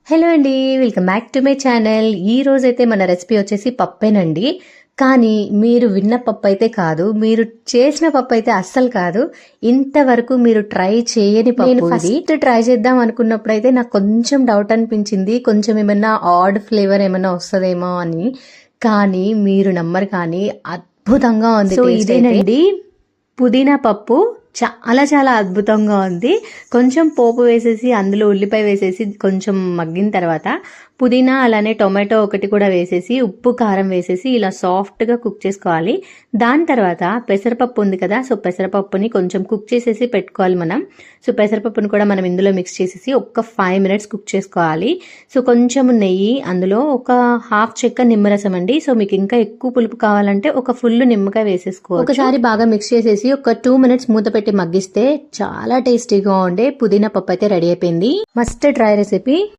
Hello అండి. Welcome back to my channel. ఈ రోజైతే మన రెసిపీ వచ్చేసి పప్పేనండి. కానీ మీరు విన్న పప్పు అయితే కాదు. మీరు చేసిన పప్పు అయితే అస్సలు కాదు. ఇంతవరకు మీరు ట్రై చేయని పప్పు. నేను ఫస్ట్ ట్రై చేద్దాం అనుకున్నప్పుడైతే నాకు కొంచెం డౌట్ అనిపించింది. కొంచెం ఏమన్నా ఆడ్ ఫ్లేవర్ ఏమన్నా వస్తుందేమో అని. కానీ మీరు నమ్మరు, కానీ అద్భుతంగా ఉంది. సో ఇదేనండి పుదీనా పప్పు. చాలా చాలా అద్భుతంగా ఉంది. కొంచెం పోపు వేసేసి అందులో ఉల్లిపాయ వేసేసి కొంచెం మగ్గిన తర్వాత పుదీనా అలానే టొమాటో ఒకటి కూడా వేసేసి ఉప్పు కారం వేసేసి ఇలా సాఫ్ట్గా కుక్ చేసుకోవాలి. దాని తర్వాత పెసరపప్పు ఉంది కదా, సో పెసరపప్పుని కొంచెం కుక్ చేసేసి పెట్టుకోవాలి మనం. సో పెసరపప్పుని కూడా మనం ఇందులో మిక్స్ చేసేసి ఒక 5 minutes కుక్ చేసుకోవాలి. సో కొంచెం నెయ్యి, అందులో ఒక హాఫ్ చెక్క నిమ్మరసం అండి. సో మీకు ఇంకా ఎక్కువ పులుపు కావాలంటే ఒక ఫుల్ నిమ్మకాయ వేసేసుకోవాలి. ఒకసారి బాగా మిక్స్ చేసేసి ఒక 2 minutes మూత పెట్టి మగ్గిస్తే చాలా టేస్టీగా ఉండే పుదీనా పప్పు అయితే రెడీ అయిపోయింది. Must try recipe.